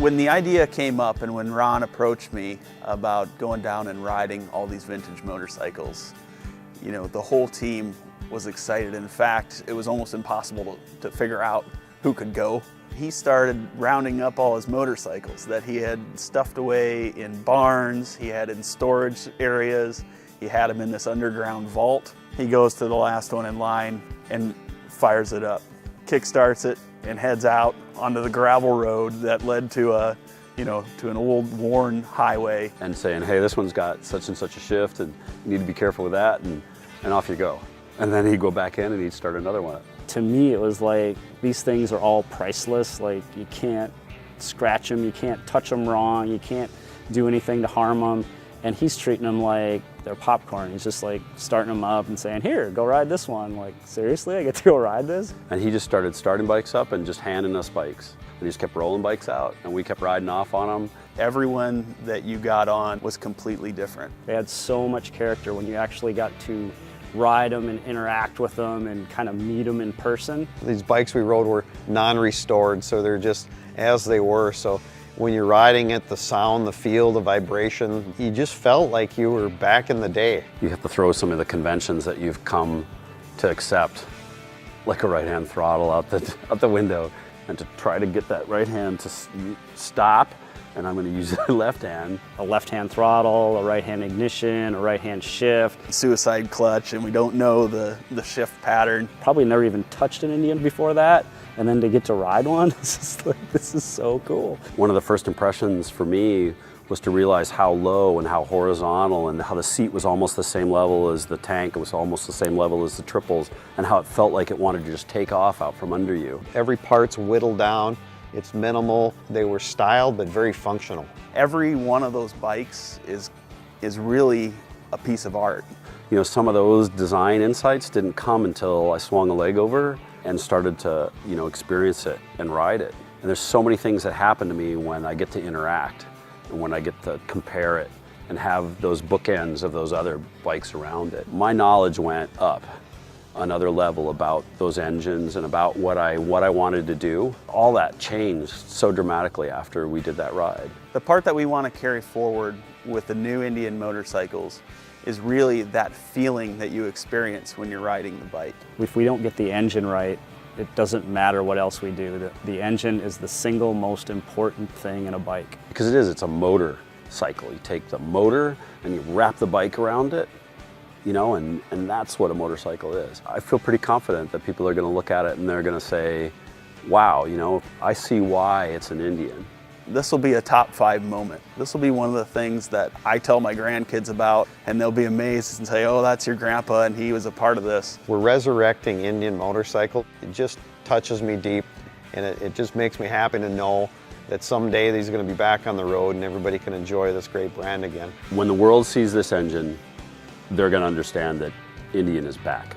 When the idea came up and when Ron approached me about going down and riding all these vintage motorcycles, you know, the whole team was excited. In fact, it was almost impossible to figure out who could go. He started rounding up all his motorcycles that he had stuffed away in barns, he had in storage areas, he had them in this underground vault. He goes to the last one in line and fires it up, kickstarts it, and heads out onto the gravel road that led to to an old worn highway. And saying, hey, this one's got such and such a shift and you need to be careful with that, and off you go. And then he'd go back in and he'd start another one. To me, it was like, these things are all priceless. Like, you can't scratch them, you can't touch them wrong, you can't do anything to harm them. And he's treating them like they're popcorn. He's just like starting them up and saying, here, go ride this one. Like, seriously, I get to go ride this? And he just started starting bikes up and just handing us bikes. And he just kept rolling bikes out and we kept riding off on them. Everyone that you got on was completely different. They had so much character when you actually got to ride them and interact with them and kind of meet them in person. These bikes we rode were non-restored, so they're just as they were. So when you're riding it, the sound, the feel, the vibration, you just felt like you were back in the day. You have to throw some of the conventions that you've come to accept, like a right-hand throttle out the window, and to try to get that right hand to stop, and I'm going to use the left hand. A left-hand throttle, a right-hand ignition, a right-hand shift. Suicide clutch, and we don't know the shift pattern. Probably never even touched an Indian before that, and then to get to ride one, it's just like, this is so cool. One of the first impressions for me was to realize how low and how horizontal, and how the seat was almost the same level as the tank, it was almost the same level as the triples, and how it felt like it wanted to just take off out from under you. Every part's whittled down, it's minimal, they were styled but very functional. Every one of those bikes is really a piece of art. You know, some of those design insights didn't come until I swung a leg over and started to, experience it and ride it. And there's so many things that happen to me when I get to interact and when I get to compare it and have those bookends of those other bikes around it. My knowledge went up another level about those engines and about what I wanted to do. All that changed so dramatically after we did that ride. The part that we want to carry forward with the new Indian motorcycles is really that feeling that you experience when you're riding the bike. If we don't get the engine right, it doesn't matter what else we do. The engine is the single most important thing in a bike. Because it's a motor cycle. You take the motor and you wrap the bike around it, and that's what a motorcycle is. I feel pretty confident that people are going to look at it and they're going to say, wow, I see why it's an Indian. This will be a top 5 moment. This will be one of the things that I tell my grandkids about, and they'll be amazed and say, oh, that's your grandpa and he was a part of this. We're resurrecting Indian motorcycle. It just touches me deep, and it just makes me happy to know that someday these are going to be back on the road and everybody can enjoy this great brand again. When the world sees this engine, they're going to understand that Indian is back.